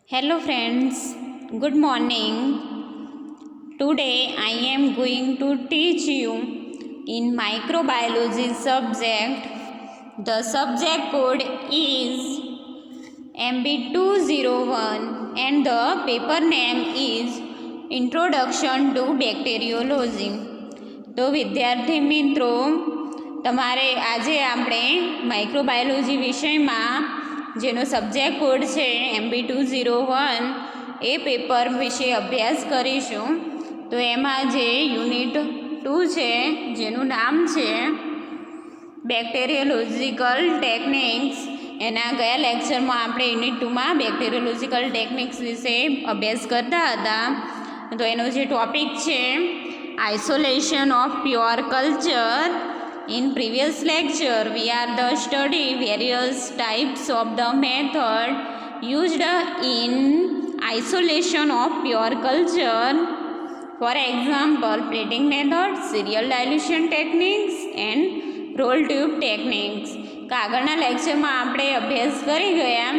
Hello friends, good morning. Today I am going to teach you in microbiology subject. The subject code is MB201 and the paper name is Introduction to Bacteriology. તો વિદ્યાર્થી મિત્રો તમારે આજે આપણે microbiology વિષયમાં જેનો subject code છે MB201 એ paper વિશે અભ્યાસ કરીશું. તો એમાં જે યુનિટ 2 છે જેનું નામ છે બેક્ટેરિયોલોજિકલ ટેકનિક્સ, એના ગયા લેક્ચરમાં આપણે યુનિટ 2માં બેક્ટેરિયોલોજિકલ ટેકનિક્સ વિશે અભ્યાસ કરતા હતા. તો એનો જે ટોપિક છે isolation of pure culture. In previous lecture we are the study various types of the method used in isolation of pure culture. For example, plating method, serial dilution techniques and roll tube techniques. આગળના લેક્ચરમાં આપણે અભ્યાસ કરી ગયા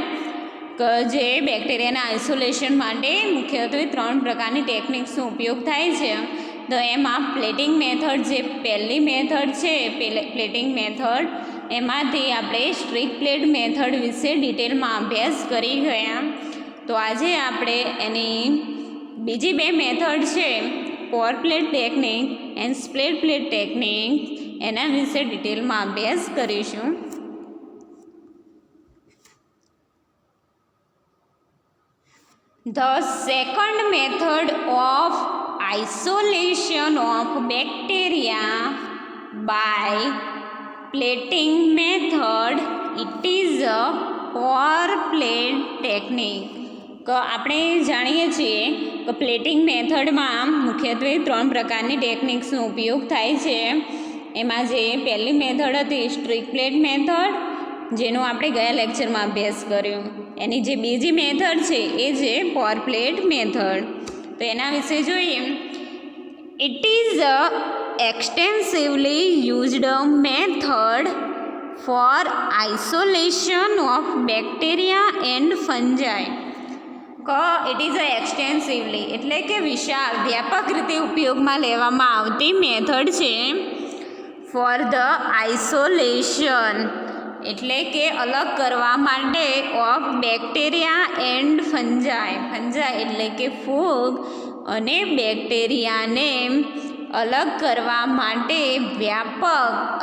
કે જે બેક્ટેરિયાના isolation માટે મુખ્યત્વે 3 પ્રકારની ટેકનિક્સનો ઉપયોગ થાય છે. તો એમાં પ્લેટિંગ મેથડ જે પહેલી મેથડ છે પ્લેટિંગ મેથડ, એમાંથી આપણે સ્ટ્રીક પ્લેટ મેથડ વિશે ડિટેલમાં અભ્યાસ કરી ગયા. તો આજે આપણે એની બીજી 2 મેથડ છે પોર plate technique and split plate technique, એના વિશે ડિટેલમાં અભ્યાસ કરીશું. The second method of isolation of bacteria by plating method, it is a pour plate technique. આપણે જાણીએ છીએ કે પ્લેટિંગ મેથડમાં મુખ્યત્વે 3 પ્રકારની ટેકનિક્સનો ઉપયોગ થાય છે. એમાં જે પહેલી મેથડ હતી સ્ટ્રીક પ્લેટ મેથડ, જેનો આપણે ગયા લેક્ચરમાં અભ્યાસ કર્યો. એની જે બીજી મેથડ છે એ છે પોર પ્લેટ મેથડ. તો એના વિશે જોઈએ. It is a extensively used method for isolation of bacteria and fungi. It is a extensively એટલે કે વિશાળ વ્યાપક રીતે ઉપયોગમાં લેવામાં આવતી મેથડ છે ફોર ધ આઇસોલેશન એટલે કે અલગ કરવા માટે ઓફ બેક્ટેરિયા એન્ડ ફંજાઈ. ફંજાઈ એટલે કે ફૂગ અને બેક્ટેરિયાને અલગ કરવા માટે વ્યાપક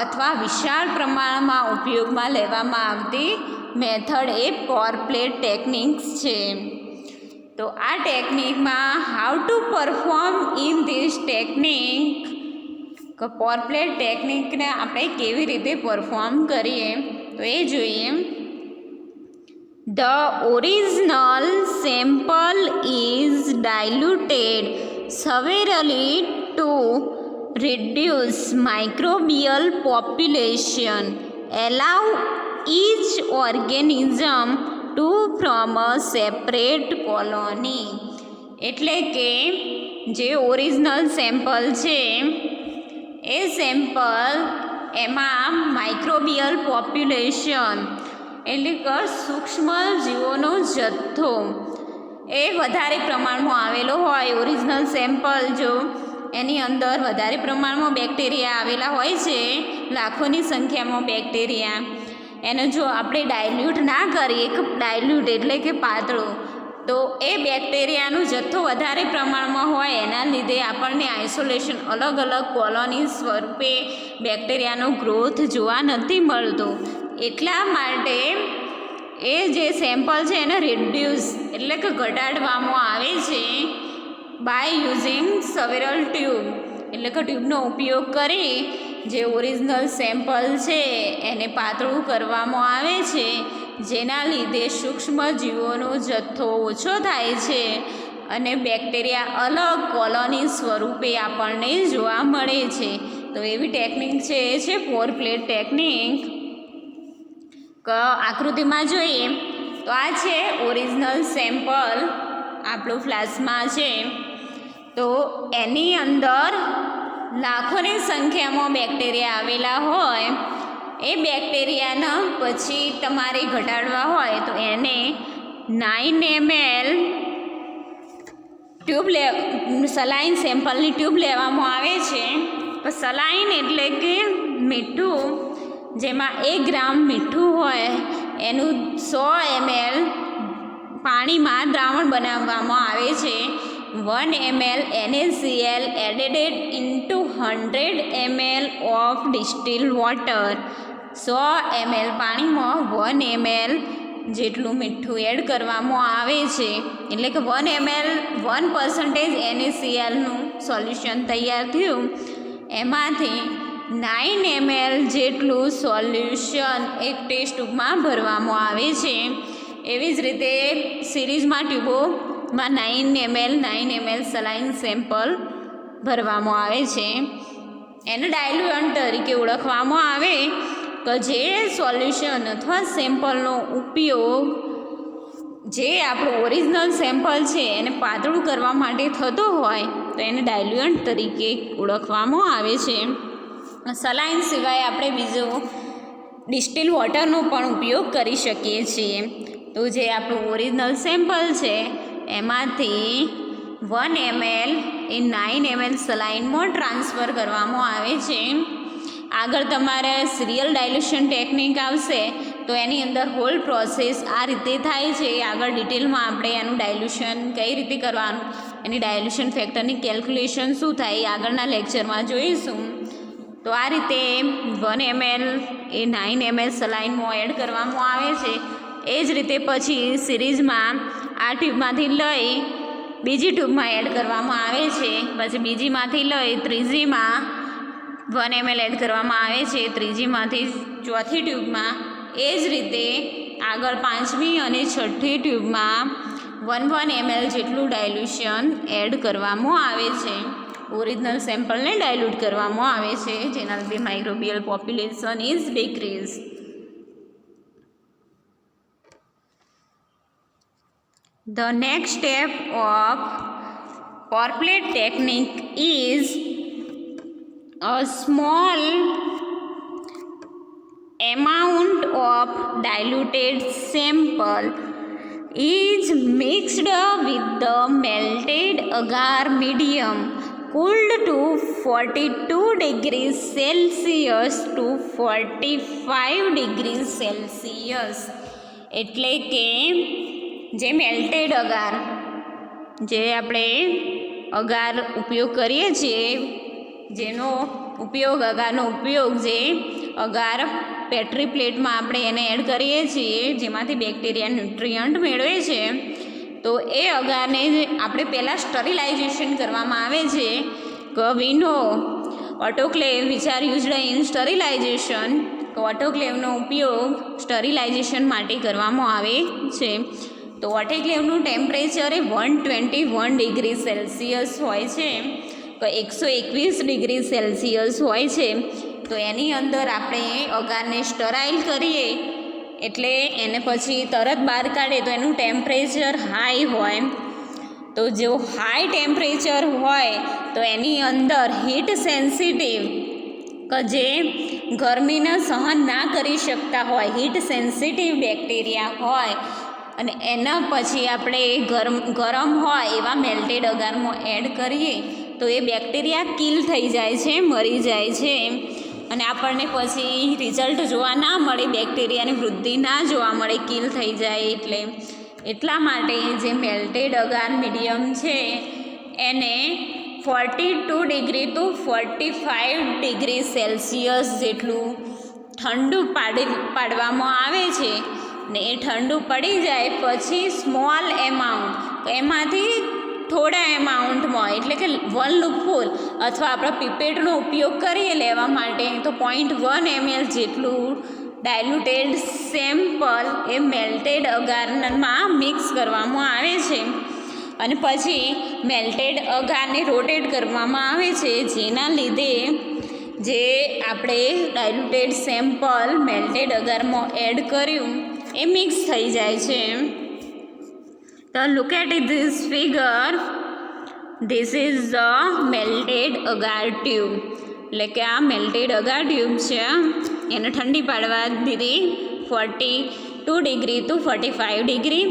અથવા વિશાળ પ્રમાણમાં ઉપયોગમાં લેવામાં આવતી મેથડ એ પોર પ્લેટ ટેકનિક્સ છે. તો આ ટેકનિકમાં how to perform in this technique, કે પોર પ્લેટ ટેકનિકને આપણે કેવી રીતે પરફોર્મ કરીએ તો એ જોઈએ. The original sample is diluted severely to reduce microbial population, allow each organism to form a separate colony. એટલે કે જે ઓરિજિનલ સેમ્પલ છે એ સેમ્પલ એમાં માઇક્રોબિયલ પોપ્યુલેશન એટલે કે સૂક્ષ્મ જીવોનો જથ્થો એ વધારે પ્રમાણમાં આવેલો હોય. ઓરિજિનલ સેમ્પલ જો એની અંદર વધારે પ્રમાણમાં બેક્ટેરિયા આવેલા હોય છે, લાખોની સંખ્યામાં બેક્ટેરિયા, એને જો આપણે ડાયલ્યુટ ના કરીએ, ડાયલ્યુટ એટલે કે પાતળો, તો એ બેક્ટેરિયાનો જથ્થો વધારે પ્રમાણમાં હોય એના લીધે આપણને આઇસોલેશન અલગ અલગ કોલોની સ્વરૂપે બેક્ટેરિયાનો ગ્રોથ જોવા નથી મળતો. એટલા માટે એ જે સેમ્પલ છે એને રિડ્યુસ એટલે કે ઘટાડવામાં આવે છે બાય યુઝિંગ સેવરલ ટ્યુબ એટલે કે ટ્યુબનો ઉપયોગ કરી જે ઓરિજિનલ સેમ્પલ છે એને પાતળું કરવામાં આવે છે, જેના લીધે સૂક્ષ્મ જીવોનો જથ્થો ઓછો થાય છે અને બેક્ટેરિયા અલગ કોલોની સ્વરૂપે આપણને જોવા મળે છે. તો એવી ટેકનિક છે એ છે પોર પ્લેટ ટેકનિક. આકૃતિમાં જોઈએ તો આ છે ઓરિજિનલ સેમ્પલ આપણું ફ્લાસ્કમાં છે. તો એની અંદર લાખોની સંખ્યામાં બેક્ટેરિયા આવેલા હોય. એ બેક્ટેરિયાને પછી તમારે ઘટાડવા હોય તો એને 9 ml ટ્યુબ સલાઈન સેમ્પલની ટ્યુબ લેવામાં આવે છે. તો સલાઈન એટલે કે મીઠું, જેમાં 1 ગ્રામ મીઠું હોય એનું 100 ml પાણીમાં દ્રાવણ બનાવવામાં આવે છે. 1 ml NaCl added into 100 ml of distilled water. 100 ml પાણીમાં 1 ml જેટલું મીઠું એડ કરવામાં આવે છે. એટલે કે 1 ml 1% NaClનું સોલ્યુશન તૈયાર થયું. એમાંથી 9 ml જેટલું સોલ્યુશન એક ટેસ્ટ ટ્યુબમાં ભરવામાં આવે છે. એવી જ રીતે સિરીઝમાં ટ્યુબોમાં 9 ml સલાઈન સેમ્પલ ભરવામાં આવે છે. એને ડાયલ્યુઅન્ટ તરીકે ઓળખવામાં આવે કે જે સોલ્યુશન અથવા સેમ્પલનો ઉપયોગ જે આપણું ઓરિજિનલ સેમ્પલ છે એને પાતળું કરવા માટે થતો હોય તો એને ડાયલ્યુઅન્ટ તરીકે ઓળખવામાં આવે છે. સલાઈન સિવાય આપણે બીજો ડિસ્ટિલ વોટરનો પણ ઉપયોગ કરી શકીએ છીએ. તો જે આપણું ઓરિજિનલ સેમ્પલ છે એમાંથી 1 ml એ 9 ml સલાઈનમાં ટ્રાન્સફર કરવામાં આવે છે. આગળ તમારે સિરિયલ ડાયલ્યુશન ટેકનિક આવશે તો એની અંદર હોલ પ્રોસેસ આ રીતે થાય છે. આગળ ડિટેલમાં આપણે એનું ડાયલ્યુશન કઈ રીતે કરવાનું, એની ડાયલ્યુશન ફેક્ટરની કેલ્ક્યુલેશન શું થાય એ આગળના લેક્ચરમાં જોઈશું. તો આ રીતે 1 ml એ 9 ml સલાઈનમાં એડ કરવામાં આવે છે. એ જ રીતે પછી સિરીઝમાં આ ટ્યુબમાંથી લઈ બીજી ટ્યુબમાં એડ કરવામાં આવે છે. પછી બીજીમાંથી લઈ ત્રીજીમાં 1 ml એડ કરવામાં આવે છે. ત્રીજીમાંથી ચોથી ટ્યુબમાં. એ જ રીતે આગળ પાંચમી અને છઠ્ઠી ટ્યુબમાં 1 ml જેટલું ડાયલ્યુશન એડ કરવામાં આવે છે. ઓરિજિનલ સેમ્પલને ડાયલ્યુટ કરવામાં આવે છે, જેના લીધે microbial population is decrease. The next step of pour plate technique is a small amount of diluted sample is mixed with the melted agar medium cooled to 42 degrees Celsius to 45 degrees Celsius. એટલે કે જે melted અગાર, જે આપણે અગાર ઉપયોગ કરીએ છીએ, જેનો અગારનો ઉપયોગ જે અગાર પેટ્રી પ્લેટમાં આપણે એને એડ કરીએ છીએ, જેમાંથી બેક્ટેરિયા ન્યુટ્રિયન્ટ મેળવે છે, તો એ અગારને આપણે પહેલાં સ્ટરીલાઇઝેશન કરવામાં આવે છે. We know autoclave which are used in sterilization. ઓટોક્લેવનો ઉપયોગ સ્ટરીલાઇઝેશન માટે કરવામાં આવે છે. તો ઓટોક્લેવનું ટેમ્પરેચર એ 121 ડિગ્રી સેલ્સિયસ હોય છે, તો 121 ડિગ્રી સેલ્સિયસ હોય છે. તો એની અંદર આપણે અગારને સ્ટરાઇલ કરીએ એટલે એને પછી તરત બહાર કાઢે તો એનું ટેમ્પરેચર હાઈ હોય. તો જો હાઈ ટેમ્પરેચર હોય તો એની અંદર હીટ સેન્સિટિવ કે જે ગરમીને સહન ના કરી શકતા હોય, હીટ સેન્સિટિવ બેક્ટેરિયા હોય, અને એના પછી આપણે ગરમ હોય એવા મેલ્ટેડ અગારમાં એડ કરીએ તો એ બેક્ટેરિયા કિલ થઈ જાય છે, મરી જાય છે, અને આપણને પછી રિઝલ્ટ જોવા ના મળે, બેક્ટેરિયાની વૃદ્ધિ ના જોવા મળે, કિલ થઈ જાય. એટલા માટે જે મેલ્ટેડ અગાર મીડિયમ છે એને 42 ડિગ્રી ટુ 45 ડિગ્રી સેલ્સિયસ જેટલું ઠંડુ પાડવામાં આવે છે. ને એ ઠંડુ પડી જાય પછી સ્મોલ એમાઉન્ટ, એમાંથી થોડા એમાઉન્ટમાં, એટલે કે 1 લૂપફુલ અથવા આપણે પીપેટનો ઉપયોગ કરીએ લેવા માટે, તો 0.1 ml જેટલું ડાયલ્યુટેડ સેમ્પલ એ મેલ્ટેડ અગારમાં મિક્સ કરવામાં આવે છે. અને પછી મેલ્ટેડ અગારને રોટેટ કરવામાં આવે છે, જેના લીધે જે આપણે ડાયલ્યુટેડ સેમ્પલ મેલ્ટેડ અગારમાં એડ કર્યું એ મિક્સ થઈ જાય છે. તો look at this figure. This is the melted agar tube. એટલે કે આ મેલ્ટેડ અગાર ટ્યુબ છે, એને ઠંડી પાડવા દીધી 42 ડિગ્રી ટુ 45 ડિગ્રી.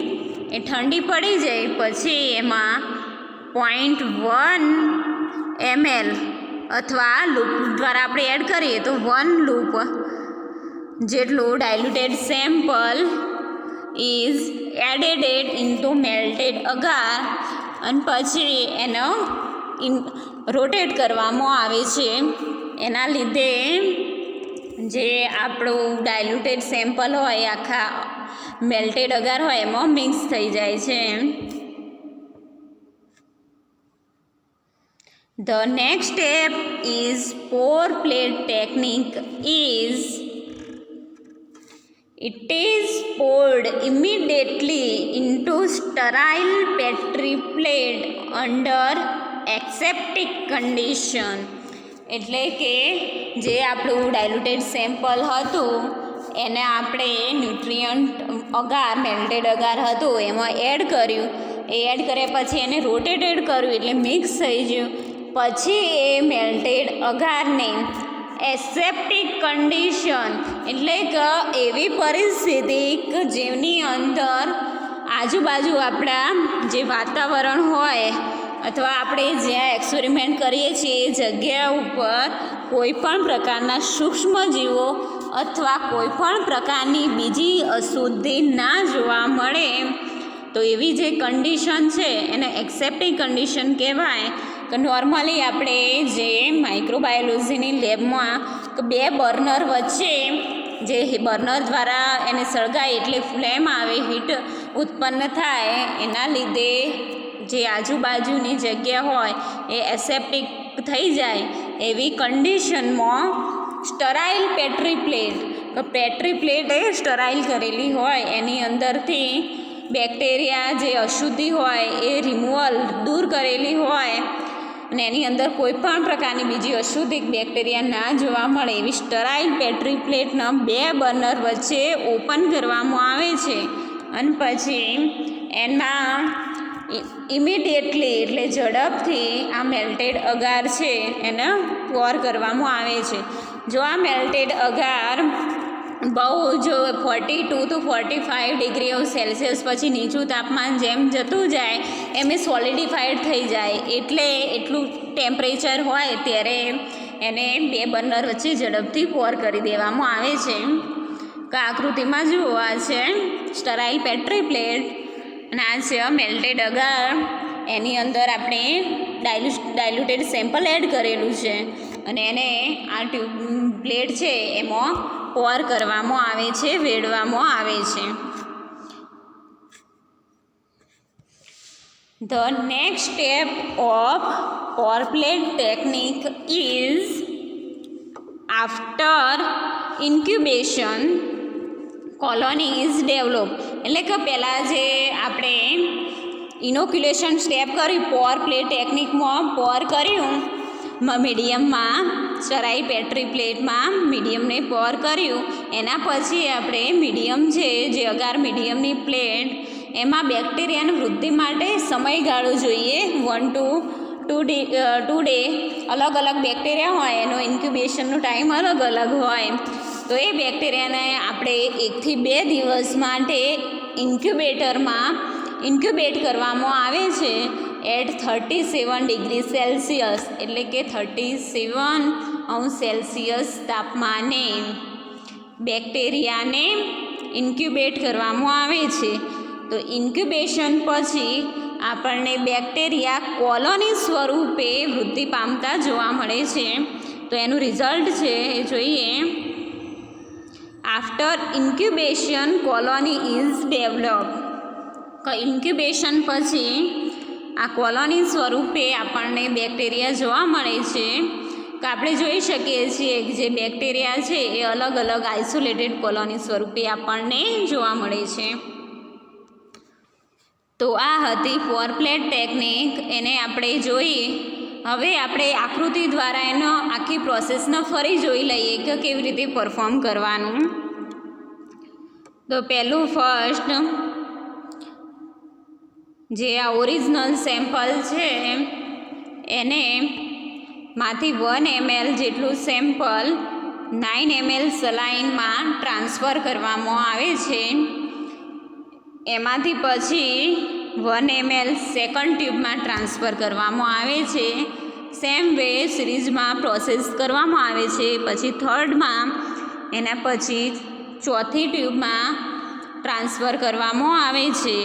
એ ઠંડી પડી જાય પછી એમાં 0.1 ml અથવા લૂપ દ્વારા આપણે એડ કરીએ તો 1 લૂપ જેટલું diluted sample is added into melted agar અને પછી એનો રોટેટ કરવામાં આવે છે. એના લીધે જે આપણું ડાયલ્યુટેડ સેમ્પલ હોય આખા મેલ્ટેડ અગાર હોય એમાં મિક્સ થઈ જાય છે. The next step is pour plate technique is it is poured immediately into sterile petri plate under aseptic condition. એટલે કે જે આપણું ડાયલ્યુટેડ સેમ્પલ હતું એને આપણે ન્યુટ્રિયન્ટ અગાર મેલ્ટેડ અગાર હતું એમાં એડ કર્યું. એ એડ કર્યા પછી એને રોટેટેડ કર્યું એટલે મિક્સ થઈ ગયું. પછી એ મેલ્ટેડ અગારને એસેપ્ટિક કન્ડિશન એટલે કે એવી પરિસ્થિતિ કે જેની અંદર આજુબાજુ આપણા જે વાતાવરણ હોય અથવા આપણે જ્યાં એક્સપેરિમેન્ટ કરીએ છીએ એ જગ્યા ઉપર કોઈ પણ પ્રકારના સૂક્ષ્મજીવો અથવા કોઈ પણ પ્રકારની બીજી અશુદ્ધિ ના જોવા મળે તો એવી જે કન્ડિશન છે એને એક્સેપ્ટિક કન્ડિશન કહેવાય. કે નોર્મલી આપણે જે માઇક્રોબાયોલોજીની લેબમાં બે બર્નર વચ્ચે જે બર્નર દ્વારા એને સળગાય એટલે ફ્લેમ આવે, હીટ ઉત્પન્ન થાય, એના લીધે જે આજુબાજુની જગ્યા હોય એ એસેપ્ટિક થઈ જાય એવી કન્ડિશનમાં સ્ટરાઇલ પેટ્રી પ્લેટ એ સ્ટરાઇલ કરેલી હોય એની અંદરથી બેક્ટેરિયા જે અશુદ્ધિ હોય એ રિમૂવલ દૂર કરેલી હોય અને એની અંદર કોઈ પણ પ્રકારની બીજી અશુદ્ધિ બેક્ટેરિયા ના જોવા મળે એવી સ્ટરાઇલ પેટ્રી પ્લેટના બે બર્નર વચ્ચે ઓપન કરવામાં આવે છે. અને પછી એમાં ઇમિડિયેટલી એટલે ઝડપથી આ મેલ્ટેડ અગાર છે એને પોર કરવામાં આવે છે. જો આ મેલ્ટેડ અગાર બહુ જો 42 to 45 ડિગ્રી સેલ્સિયસ પછી નીચું તાપમાન જેમ જતું જાય એમ એ સોલિડિફાઈડ થઈ જાય એટલે એટલું ટેમ્પરેચર હોય ત્યારે એને બે બર્નર વચ્ચે ઝડપથી પોર કરી દેવામાં આવે છે. કે આકૃતિમાં જુઓ આ છે સ્ટરાઇલ પેટ્રી પ્લેટ અને આ છે મેલ્ટેડ અગાર. એની અંદર આપણે ડાયલ્યુટેડ સેમ્પલ એડ કરેલું છે અને એને આ ટ્યુબ પ્લેટ છે એમાં પોર કરવામાં આવે છે, વેડવામાં આવે છે. The next step of pour plate technique is after incubation colony is developed. એટલે કે પહેલાં જે આપણે ઇનોક્યુલેશન સ્ટેપ કર્યું પોર પ્લેટ ટેકનિકમાં પોર કર્યું મીડિયમમાં સ્ટરાઇલ પેટ્રી પ્લેટમાં મીડિયમને પોર કર્યું એના પછી આપણે મીડિયમ છે જે અગાર મીડિયમની પ્લેટ એમાં બેક્ટેરિયાની વૃદ્ધિ માટે સમયગાળો જોઈએ 1 to 2 ડે. અલગ અલગ બેક્ટેરિયા હોય એનો ઇન્ક્યુબેશનનો ટાઈમ અલગ અલગ હોય તો એ બેક્ટેરિયાને આપણે 1 થી 2 દિવસ માટે ઇન્ક્યુબેટરમાં ઇન્ક્યુબેટ કરવામાં આવે છે એટ 37 ડિગ્રી સેલ્સિયસ એટલે કે 37°C તાપમાને બેક્ટેરિયાને ઇન્ક્યુબેટ કરવામાં આવે છે. તો ઇન્ક્યુબેશન પછી આપણને બેક્ટેરિયા કોલોની સ્વરૂપે વૃદ્ધિ પામતા જોવા મળે છે. તો એનું રિઝલ્ટ છે એ જોઈએ. After incubation colony is develop. Incubation પછી આ કોલોની સ્વરૂપે આપણને બેક્ટેરિયા જોવા મળે છે. કે આપણે જોઈ શકીએ છીએ કે જે બેક્ટેરિયા છે એ અલગ અલગ આઇસોલેટેડ કોલોની સ્વરૂપે આપણને જોવા મળે છે. તો આ હતી પોર પ્લેટ ટેકનિક, એને આપણે જોઈ. હવે આપણે આકૃતિ દ્વારા એનો આખી પ્રોસેસને ફરી જોઈ લઈએ કે કેવી રીતે પરફોર્મ કરવાનું. તો પહેલું ફર્સ્ટ જે આ ઓરિજિનલ સેમ્પલ છે એને માંથી 1 ml જેટલું સેમ્પલ 9 ml સલાઈનમાં ટ્રાન્સફર કરવામાં આવે છે. એમાંથી પછી 1 ml સેકન્ડ ટ્યુબમાં ટ્રાન્સફર કરવામાં આવે છે. સેમ વે સિરીઝમાં પ્રોસેસ કરવામાં આવે છે. પછી થર્ડમાં એના પછી ચોથી ટ્યુબમાં ટ્રાન્સફર કરવામાં આવે છે.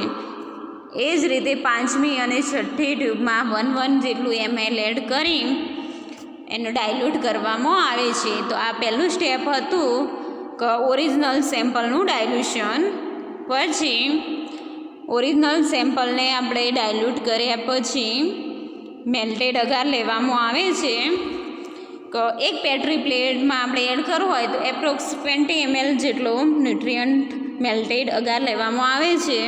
એ જ રીતે પાંચમી અને છઠ્ઠી ટ્યુબમાં 1 જેટલું ml એડ કરી એનું ડાયલ્યુટ કરવામાં આવે છે. તો આ પહેલું સ્ટેપ હતું કે ઓરિજિનલ સેમ્પલનું ડાયલ્યુશન. પછી ઓરિજિનલ સેમ્પલને આપણે ડાયલ્યુટ કર્યા પછી મેલ્ટેડ અગાર લેવામાં આવે છે. કે એક પેટ્રી પ્લેટમાં આપણે એડ કરવું હોય તો એપ્રોક્સ 20 ml જેટલો ન્યુટ્રિયન્ટ મેલ્ટેડ અગાર લેવામાં આવે છે.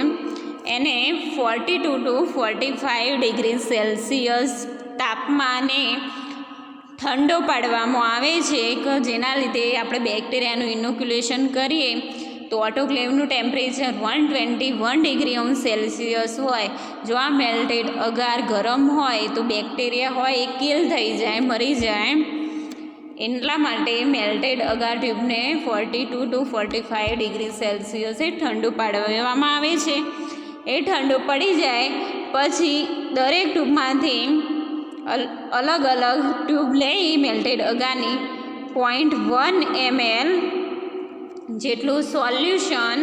એને 42 to 45 ડિગ્રી સેલ્સિયસ તાપમાને ઠંડો પાડવામાં આવે છે. કે જેના લીધે આપણે બેક્ટેરિયાનું ઇનોક્યુલેશન કરીએ તો ઓટોક્લેવનું ટેમ્પરેચર 121 ડિગ્રી સેલ્સિયસ હોય. જો આ મેલ્ટેડ અગાર ગરમ હોય તો બેક્ટેરિયા હોય એ કિલ થઈ જાય, મરી જાય. એટલા માટે મેલ્ટેડ અગાર ટ્યુબને 42 to 45 ડિગ્રી સેલ્સિયસે ઠંડુ પાડવામાં આવે છે. એ ઠંડુ પડી જાય પછી દરેક ટ્યુબમાંથી અલગ અલગ ટ્યુબ લઈ મેલ્ટેડ અગારની 0.1 ml જેટલું સોલ્યુશન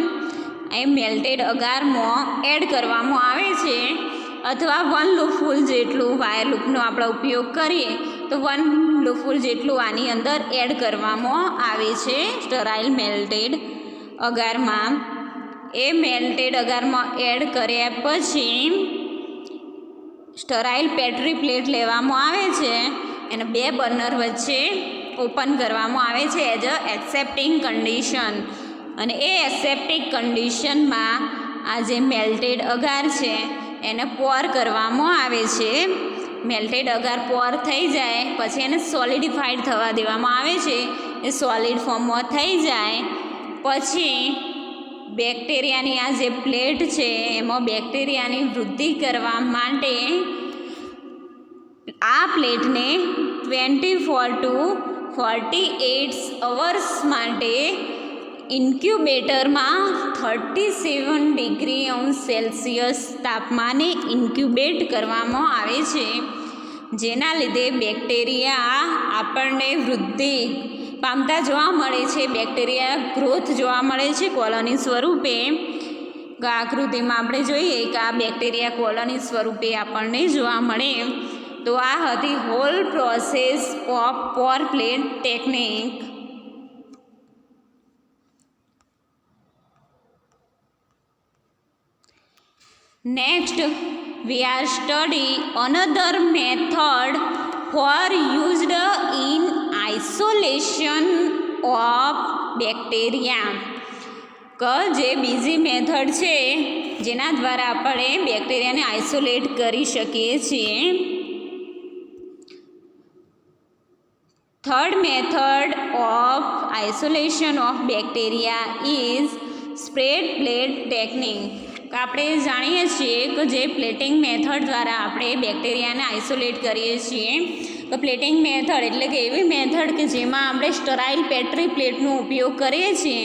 એ મેલ્ટેડ અગારમાં એડ કરવામાં આવે છે. અથવા 1 લૂપફૂલ જેટલું વાયર લૂપનો આપણે ઉપયોગ કરીએ તો 1 લૂપફૂલ જેટલું આની અંદર એડ કરવામાં આવે છે સ્ટરાઇલ મેલ્ટેડ અગારમાં. એ મેલ્ટેડ અગારમાં એડ કર્યા પછી સ્ટરાઇલ પેટ્રી પ્લેટ લેવામાં આવે છે. એને 2 બર્નર વચ્ચે ઓપન કરવામાં આવે છે એઝ અ એક્સેપ્ટિંગ કન્ડિશન. અને એ એક્સેપ્ટિંગ કન્ડિશનમાં આ જે મેલ્ટેડ અગાર છે એને પોર કરવામાં આવે છે. મેલ્ટેડ અગાર પોર થઈ જાય પછી એને સોલિડિફાઈડ થવા દેવામાં આવે છે. એ સોલિડ ફોર્મમાં થઈ જાય પછી બેક્ટેરિયાની આ જે પ્લેટ છે એમાં બેક્ટેરિયાની વૃદ્ધિ કરવા માટે આ પ્લેટને 24 to 48 અવર્સ માટે ઇન્ક્યુબેટરમાં 37 ડિગ્રી સેલ્સિયસ તાપમાને ઇન્ક્યુબેટ કરવામાં આવે છે. જેના લીધે બેક્ટેરિયા આપણને વૃદ્ધિ પામતા જોવા મળે છે. બેક્ટેરિયા ગ્રોથ જોવા મળે છે કોલોની સ્વરૂપે. આકૃતિમાં આપણે જોઈએ કે આ બેક્ટેરિયા કોલોની સ્વરૂપે આપણને જોવા મળે. તો આ હતી hall process of Por plate technique. Next we are study another method for used in isolation of bacteria. જે બીજી મેથડ છે જેના દ્વારા આપણે બેક્ટેરિયાને આઇસોલેટ કરી શકીએ છીએ. Third method of isolation of bacteria is spread plate technique. આપણે જાણીએ છીએ કે જે પ્લેટિંગ મેથડ દ્વારા આપણે બેક્ટેરિયાને આઇસોલેટ કરીએ છીએ. તો પ્લેટિંગ મેથડ એટલે કે એવી મેથડ કે જેમાં આપણે સ્ટરાઇલ પેટ્રી પ્લેટનો ઉપયોગ કરીએ છીએ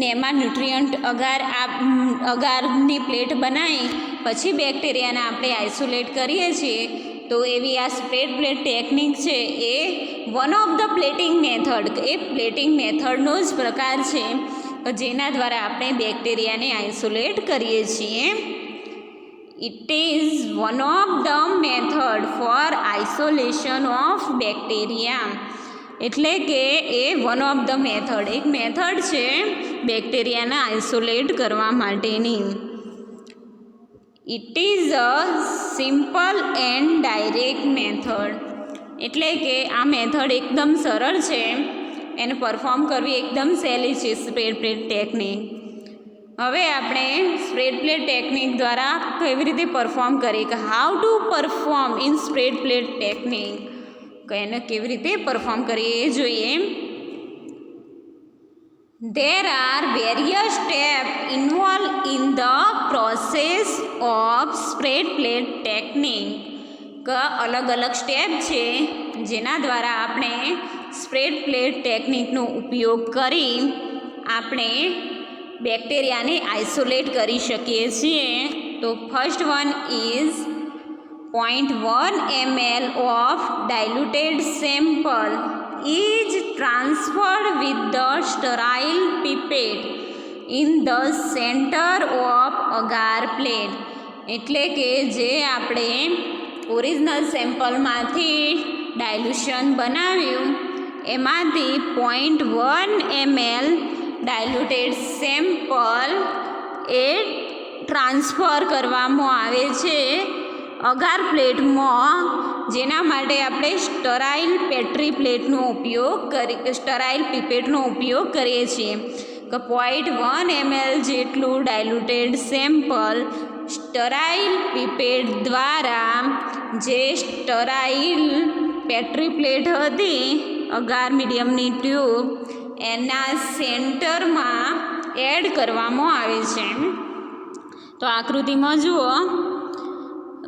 ને એમાં ન્યુટ્રિયન્ટ અગારની પ્લેટ બનાવી પછી બેક્ટેરિયાને આપણે આઇસોલેટ કરીએ છીએ. તો એવી આ સ્પ્રેડ પ્લેટ ટેકનિક છે એ one of the plating method, એ પ્લેટિંગ મેથડનો જ પ્રકાર છે જેના દ્વારા આપણે બેક્ટેરિયાને આઇસોલેટ કરીએ છીએ. It is one of the method for isolation of bacteria. એટલે કે એ વન ઓફ ધ મેથડ, એક મેથડ છે બેક્ટેરિયાને આઇસોલેટ કરવા માટેની. It is a simple and direct method. એટલે કે આ મેથડ એકદમ સરળ છે, એને પરફોર્મ કરવી એકદમ સહેલી છે સ્પ્રેડ પ્લેટ ટેકનિક. હવે આપણે સ્પ્રેડ પ્લેટ ટેકનિક દ્વારા કેવી રીતે પરફોર્મ કરીએ કે how to perform in spread plate technique, કે એને કેવી રીતે પરફોર્મ કરીએ એ જોઈએ. There are various steps involved in the process of spread plate technique. અલગ અલગ સ્ટેપ છે જેના દ્વારા આપણે સ્પ્રેડ પ્લેટ ટેકનિકનો ઉપયોગ કરી આપણે બેક્ટેરિયાને આઇસોલેટ કરી શકીએ છીએ. તો first one is 0.1 ml of diluted sample is transferred with the sterile pipette in the center of agar plate. એટલે કે જે આપણે ઓરિજિનલ સેમ્પલમાંથી ડાયલ્યુશન બનાવ્યું એમાંથી 0.1 ml ડાયલ્યુટેડ સેમ્પલ એ ટ્રાન્સફર કરવામાં આવે છે અગાર પ્લેટમાં, જેના માટે આપણે સ્ટરાઇલ પેટ્રી પ્લેટનો સ્ટરાઇલ પીપેટનો ઉપયોગ કરીએ છીએ. કે 0.1 ml જેટલું ડાયલ્યુટેડ સેમ્પલ સ્ટરાઇલ પીપેટ દ્વારા જે સ્ટરાઇલ પેટ્રી પ્લેટ હતી અગાર મીડિયમની ટ્યુબ એના સેન્ટરમાં એડ કરવામાં આવે છે. તો આકૃતિમાં જુઓ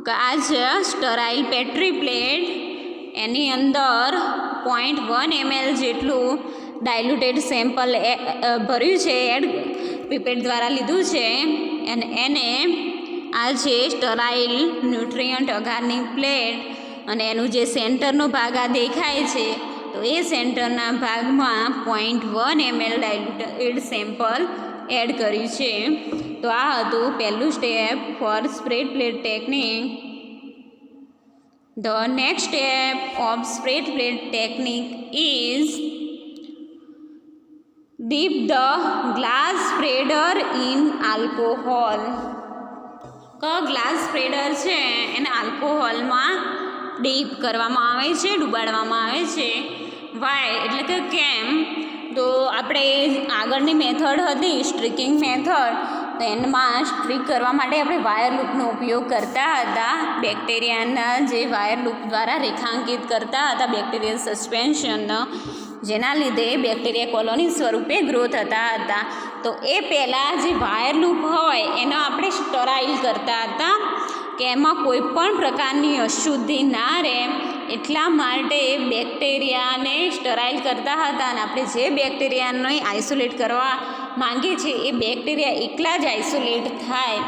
કે આ છે સ્ટરાઇલ પેટ્રી પ્લેટ, એની અંદર 0.1 ml જેટલું ડાયલ્યુટેડ સેમ્પલ ભર્યું છે, એડ પીપેટ દ્વારા લીધું છે, અને એને આ છે સ્ટરાઇલ ન્યુટ્રિયન્ટ અગારની પ્લેટ, અને એનું જે સેન્ટરનો ભાગ આ દેખાય છે તો એ સેન્ટરના ભાગમાં 0.1 ml ડાયલ્યુટેડ સેમ્પલ એડ કર્યું છે. તો આ હતું પહેલું step for spread plate technique. The next step of spread plate technique is dip the glass spreader in alcohol. Glass spreader છે એને આલ્કોહોલમાં ડીપ કરવામાં આવે છે, ડુબાડવામાં આવે છે. વાય એટલે કે કેમ? તો આપણે આગળની મેથડ હતી સ્ટ્રીકિંગ મેથડ, તો એમાં સ્ટ્રીક કરવા માટે આપણે વાયર લૂપનો ઉપયોગ કરતા હતા. બેક્ટેરિયાના જે વાયર લૂપ દ્વારા રેખાંકિત કરતા હતા બેક્ટેરિયલ સસ્પેન્શનનો, જેના લીધે બેક્ટેરિયા કોલોની સ્વરૂપે ગ્રો થતા હતા. તો એ પહેલાં જે વાયર લૂપ હોય એનો આપણે સ્ટરાઇલ કરતા હતા કે એમાં કોઈ પણ પ્રકારની અશુદ્ધિ ના રહે, એટલા માટે બેક્ટેરિયાને સ્ટરાઇલ કરતા હતા. અને આપણે જે બેક્ટેરિયાને આઇસોલેટ કરવા માંગીએ છીએ એ બેક્ટેરિયા એકલા જ આઇસોલેટ થાય,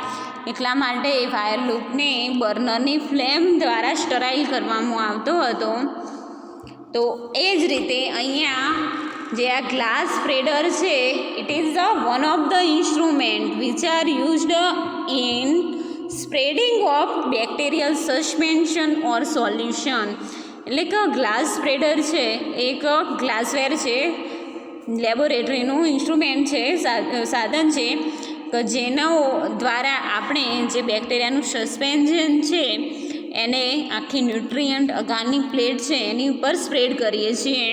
એટલા માટે વાયર લૂપને બર્નરની ફ્લેમ દ્વારા સ્ટરાઇલ કરવામાં આવતો હતો. તો એ જ રીતે અહીંયા જે આ ગ્લાસ સ્પ્રેડર છે, it is the one of the instrument which are used in spreading of bacterial suspension or solution. એટલે કે ગ્લાસ સ્પ્રેડર છે એક ગ્લાસવેર છે, લેબોરેટરીનું ઇન્સ્ટ્રુમેન્ટ છે, સાધન છે કે જેના દ્વારા આપણે જે બેક્ટેરિયાનું સસ્પેન્શન છે એને આખી ન્યુટ્રિયન્ટ અગારની પ્લેટ છે એની ઉપર સ્પ્રેડ કરીએ છીએ.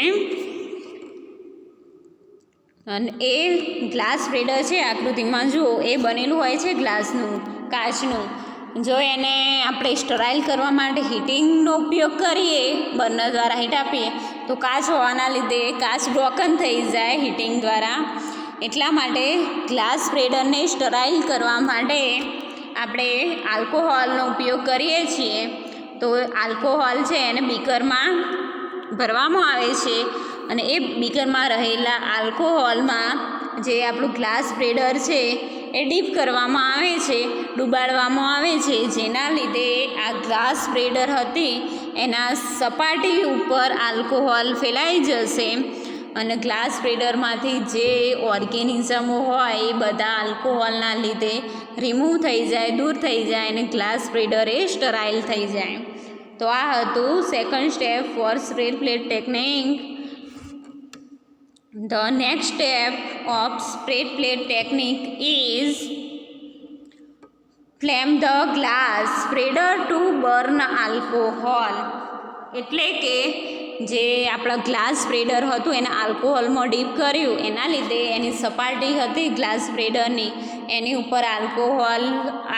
અને એ ગ્લાસ સ્પ્રેડર છે આકૃતિમાં જુઓ, એ બનેલું હોય છે ગ્લાસનું, કાચનું. જો એને આપણે સ્ટરાઇલ કરવા માટે હીટિંગનો ઉપયોગ કરીએ, બર્નર દ્વારા હીટ આપીએ, તો કાચ હોવાના લીધે કાચ બ્રોકન થઈ જાય હીટિંગ દ્વારા. એટલા માટે ગ્લાસ સ્પ્રેડરને સ્ટરાઇલ કરવા માટે આપણે આલ્કોહોલનો ઉપયોગ કરીએ છીએ. તો આલ્કોહોલ છે એને બીકરમાં ભરવામાં આવે છે, અને એ બીકરમાં રહેલા આલ્કોહોલમાં જે આપણું ગ્લાસ સ્પ્રેડર છે એ ડીપ કરવામાં આવે છે, ડુબાડવામાં આવે છે, જેના લીધે આ ગ્લાસ સ્પ્રેડર હતી એના સપાટી ઉપર આલ્કોહોલ ફેલાઈ જશે, અને ગ્લાસ સ્પ્રેડરમાંથી જે ઓર્ગેનિઝમો હોય એ બધા આલ્કોહોલના લીધે રિમૂવ થઈ જાય, દૂર થઈ જાય, અને ગ્લાસ સ્પ્રેડર એ સ્ટરાઇલ થઈ જાય. તો આ હતું second step for spread plate technique. The next step of spread plate technique is flame the glass spreader to burn alcohol. એટલે કે જે આપણા ગ્લાસ સ્પ્રેડર હતું એને આલ્કોહોલમાં ડીપ કર્યું, એના લીધે એની સપાટી હતી ગ્લાસ સ્પ્રેડરની એની ઉપર આલ્કોહોલ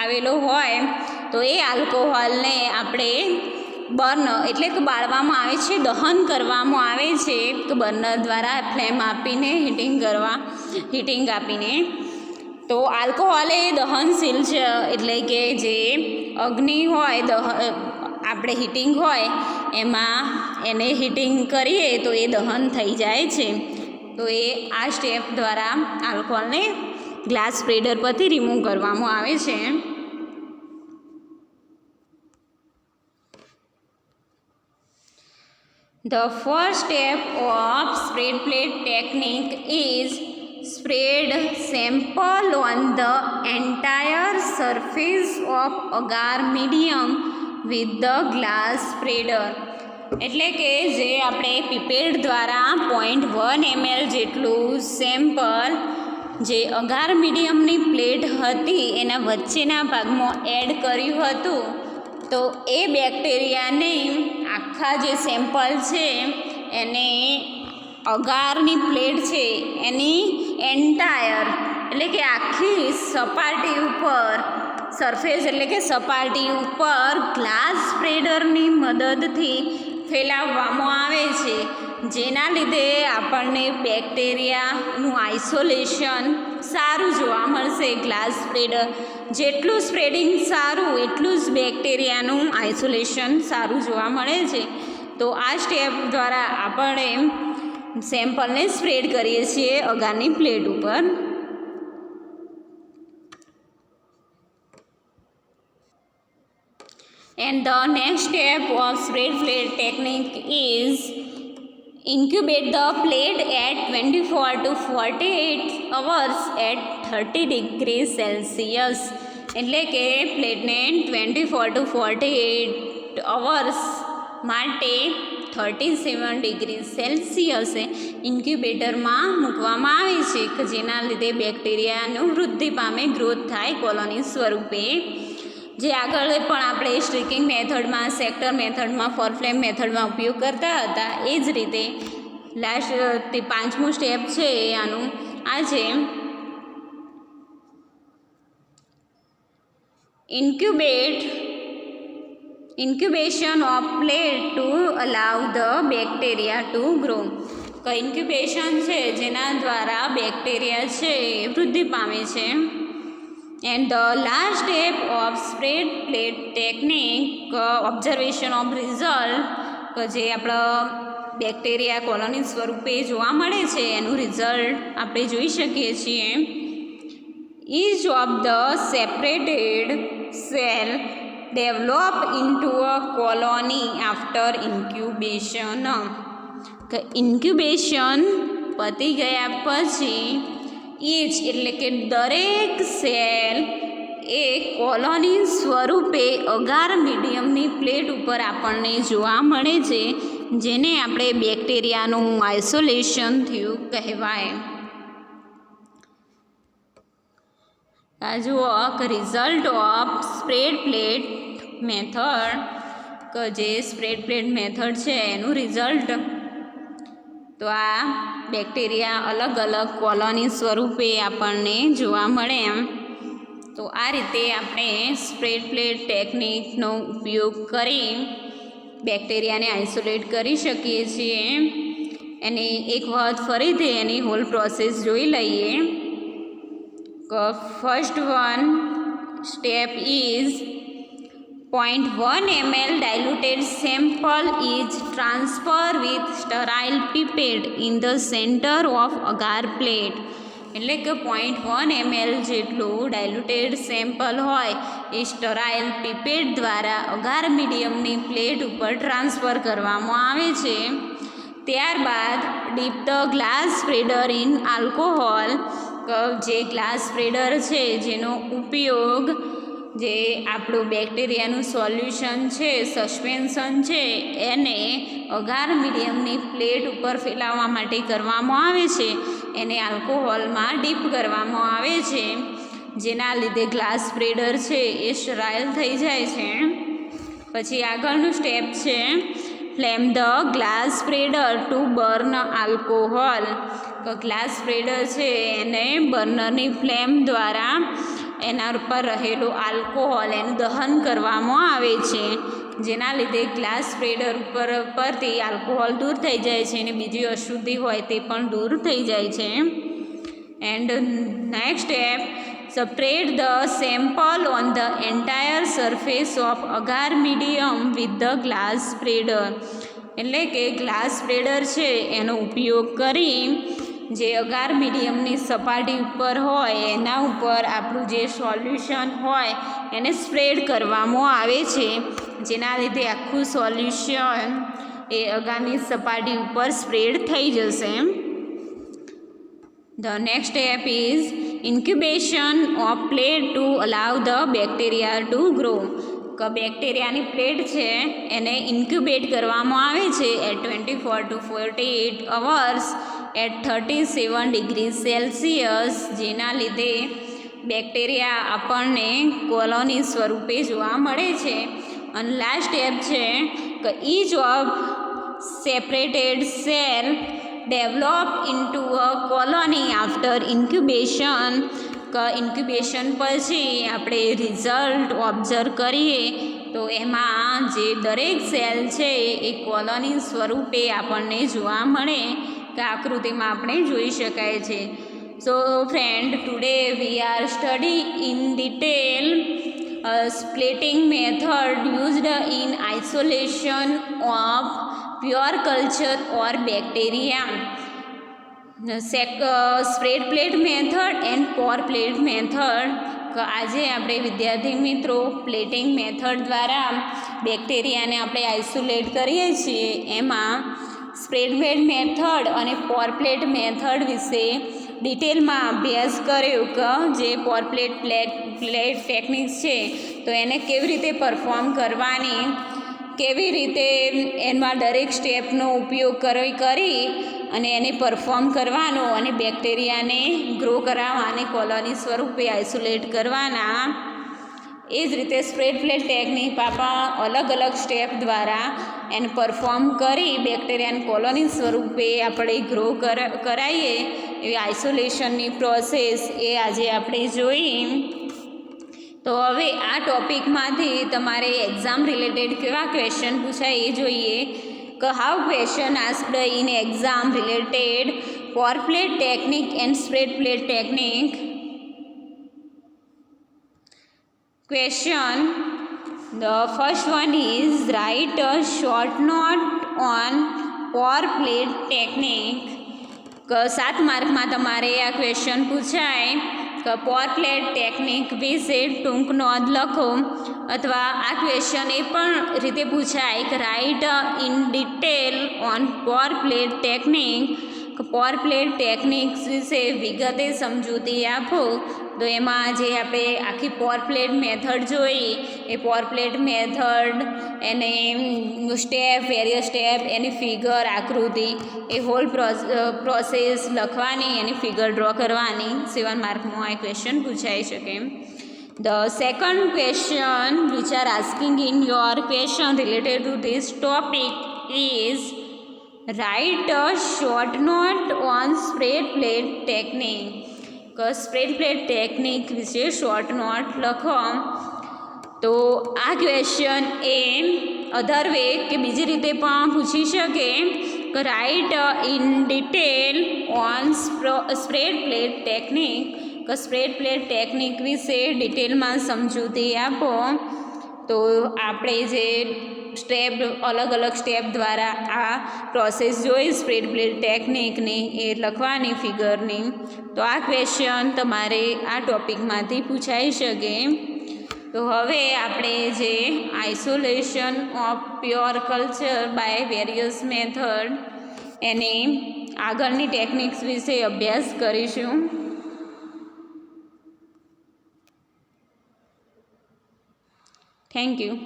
આવેલો હોય, તો એ આલ્કોહોલને આપણે બર્ન એટલે કે બાળવામાં આવે છે, દહન કરવામાં આવે છે કે બર્નર દ્વારા ફ્લેમ આપીને હીટિંગ આપીને. તો આલ્કોહોલ એ દહનશીલ છે, એટલે કે જે અગ્નિ હોય, આપણે હીટિંગ હોય એમાં એને હીટિંગ કરીએ તો એ દહન થઈ જાય છે. તો એ આ સ્ટેપ દ્વારા આલ્કોહોલને ગ્લાસ સ્પ્રેડર પરથી રિમૂવ કરવામાં આવે છે. The first step of spread plate technique is spread sample on the entire surface of agar medium with the glass spreader. એટલે કે જે આપણે પીપેડ દ્વારા 0.1 ml જેટલું સેમ્પલ જે અગાર મીડિયમની પ્લેટ હતી એના વચ્ચેના ભાગમાં એડ કર્યું હતું, તો એ બેક્ટેરિયાને આખા જે સેમ્પલ છે એને અગારની પ્લેટ છે એની એન્ટાયર એટલે કે આખી સપાટી ઉપર સરફેસ એટલે કે સપાટી ઉપર ગ્લાસ સ્પ્રેડરની મદદથી ફેલાવવામાં આવે છે, જેના લીધે આપણને બેક્ટેરિયાનું આઇસોલેશન સારું જોવા મળશે. ગ્લાસ સ્પ્રેડર જેટલું સ્પ્રેડિંગ સારું એટલું જ બેક્ટેરિયાનું આઇસોલેશન સારું જોવા મળે છે. તો આ સ્ટેપ દ્વારા આપણે સેમ્પલને સ્પ્રેડ કરીએ છીએ અગારની પ્લેટ ઉપર. And the next step of spread plate technique is incubate the plate at 24 to 48 hours at 30 degrees Celsius. એટલે કે પ્લેટને 24 to 48 hours માટે 37 ડિગ્રી સેલ્સિયસે ઇન્ક્યુબેટરમાં મૂકવામાં આવે છે કે જેના લીધે બેક્ટેરિયાનું વૃદ્ધિ પામે, ગ્રોથ થાય કોલોની સ્વરૂપે. જે આગળ પણ આપણે સ્ટ્રીકિંગ મેથડમાં, સેક્ટર મેથડમાં, ફોરફ્લેમ મેથડમાં ઉપયોગ કરતા હતા, એ જ રીતે લાસ્ટ તે 5મું સ્ટેપ છે આનું આ છે incubation of plate to allow the bacteria to grow. Incubation છે જેના દ્વારા બેક્ટેરિયા છે એ વૃદ્ધિ પામે છે. And the last step of spread plate technique, observation of result, જે આપણો બેક્ટેરિયા કોલોની સ્વરૂપે જોવા મળે છે એનું રિઝલ્ટ આપણે જોઈ શકીએ છીએ. Each of the separated cell develop into a colony after incubation. Incubation પતી ગયા પછી ઈચ એટલે કે દરેક સેલ એ કોલોની સ્વરૂપે અગાર મીડિયમની પ્લેટ ઉપર આપણને જોવા મળે છે, જેને આપણે બેક્ટેરિયાનું આઇસોલેશન થયું કહેવાય. આ જુઓ result of spread plate method, જે સ્પ્રેડ પ્લેટ મેથડ છે એનું રિઝલ્ટ. તો આ બેક્ટેરિયા અલગ અલગ કોલોની સ્વરૂપે આપણને જોવા મળે એમ. તો આ રીતે આપણે સ્પ્રેડ પ્લેટ ટેકનિકનો ઉપયોગ કરી બેક્ટેરિયાને આઇસોલેટ કરી શકીએ છીએ. એની એક વખત ફરીથી એની હોલ પ્રોસેસ જોઈ લઈએ. First one step is 0.1 ml diluted sample is transferred with sterile pipette in the center of agar plate. એટલે કે 0.1 ml જેટલું ડાયલ્યુટેડ સેમ્પલ હોય એ સ્ટરાઇલ પીપેટ દ્વારા અગાર મીડિયમની પ્લેટ ઉપર ટ્રાન્સફર કરવામાં આવે છે. ત્યારબાદ deep the glass spreader in alcohol. જે ગ્લાસ સ્પ્રેડર છે જેનો ઉપયોગ જે આપણું બેક્ટેરિયાનું સોલ્યુશન છે, સસ્પેન્શન છે, એને અગાર મીડિયમની પ્લેટ ઉપર ફેલાવવા માટે કરવામાં આવે છે. એને આલ્કોહોલમાં ડીપ કરવામાં આવે છે, જેના લીધે ગ્લાસ સ્પ્રેડર છે એ સ્ટરાઇલ થઈ જાય છે. પછી આગળનું સ્ટેપ છે flame the glass spreader to burn alcohol. Glass spreader છે એને બર્નરની ફ્લેમ દ્વારા એના ઉપર રહેલું આલ્કોહોલ એનું દહન કરવામાં આવે છે, જેના લીધે ગ્લાસ સ્પ્રેડર પરથી આલ્કોહોલ દૂર થઈ જાય છે અને બીજી અશુદ્ધિ હોય તે પણ દૂર થઈ જાય છે. And next step separate the sample on the entire surface of agar medium with the glass spreader. એટલે કે ગ્લાસ સ્પ્રેડર છે એનો ઉપયોગ કરી જે અગાર મીડિયમની સપાટી ઉપર હોય એના ઉપર આપણું જે સોલ્યુશન હોય એને સ્પ્રેડ કરવામાં આવે છે, જેના લીધે આખું સોલ્યુશન એ અગારની સપાટી ઉપર સ્પ્રેડ થઈ જશે. The next step is incubation of plate to allow the bacteria to grow. બેક્ટેરિયાની પ્લેટ છે એને ઇન્ક્યુબેટ કરવામાં આવે છે at 24 to 48 hours at 37 degree Celsius, જેના લીધે બેક્ટેરિયા આપણને કોલોની સ્વરૂપે જોવા મળે છે. અને લાસ્ટ સ્ટેપ છે કે inch of separated cell develop into a colony after incubation. Incubation પછી આપણે રિઝલ્ટ ઓબ્ઝર્વ કરીએ તો એમાં જે દરેક સેલ છે એ કોલોની સ્વરૂપે આપણને જોવા મળે કે આકૃતિમાં આપણે જોઈ શકાય છે. So friend, today we are study in detail splitting method used in isolation of pure culture or bacteria. Spread plate method and Por plate method. આજે આપણે વિદ્યાર્થી મિત્રો પ્લેટિંગ મેથડ દ્વારા બેક્ટેરિયાને આપણે આઇસોલેટ કરીએ છીએ, એમાં સ્પ્રેડ પ્લેટ મેથડ અને પોર પ્લેટ મેથડ વિશે ડિટેલમાં અભ્યાસ કર્યો કે જે પોર પ્લેટ ટેકનિક્સ છે તો એને કેવી રીતે પરફોર્મ કરવાની, કેવી રીતે એમાં દરેક સ્ટેપનો ઉપયોગ કરી અને એને પરફોર્મ કરવાનો અને બેક્ટેરિયાને ગ્રો કરાવવા અને કોલોની સ્વરૂપે આઇસોલેટ કરવાના. એ જ રીતે સ્પ્રેડ પ્લેટ ટેકનિક પણ અલગ અલગ સ્ટેપ દ્વારા એને પરફોર્મ કરી બેક્ટેરિયાને કોલોની સ્વરૂપે આપણે ગ્રો કરાવીએ એવી આઇસોલેશનની પ્રોસેસ એ આજે આપણે જોઈ. તો હવે આ ટોપિકમાંથી તમારે એક્ઝામ રિલેટેડ કેવા ક્વેશ્ચન પૂછાય એ જોઈએ. How question asked in exam related pour plate technique and spread plate technique. Question. The first one is write a short note on pour plate technique. 7 માર્કમાં તમારે આ ક્વેશ્ચન પૂછાય કે પોર પ્લેટ ટેકનિક વિશે ટૂંક નોંધ લખો. અથવા આ ક્વેશ્ચન એ પણ રીતે પૂછાય કે write in detail on Por plate technique. Por plate techniques વિશે વિગતે સમજૂતી આપો. તો એમાં જે આપણે આખી પોર પ્લેટ મેથડ જોઈ એ પોર પ્લેટ મેથડ એને સ્ટેપ, વેરિયસ સ્ટેપ, એની ફિગર, આકૃતિ, એ હોલ પ્રોસેસ લખવાની, એની ફિગર ડ્રો કરવાની. 7 માર્કમાં આ ક્વેશ્ચન પૂછાઈ શકે. The second question which are asking in your question related to this topic is write a short note on spread plate technique. Spread plate technique વિશે short note લખો. તો આ question એ અધર way કે બીજી રીતે પણ પૂછી શકે કે write in detail on spread plate technique. કે સ્પ્રેડ પ્લેટ ટેકનિક વિશે ડિટેલમાં સમજૂતી આપો. તો આપણે જે સ્ટેપ, અલગ અલગ સ્ટેપ દ્વારા આ પ્રોસેસ જોઈ સ્પ્રેડ પ્લેટ ટેકનિકની એ લખવાની ફિગરની. તો આ ક્વેશ્ચન તમારે આ ટોપિકમાંથી પૂછાઈ શકે. તો હવે આપણે જે isolation of pure culture by various method એની આગળની ટેકનિક્સ વિશે અભ્યાસ કરીશું. Thank you.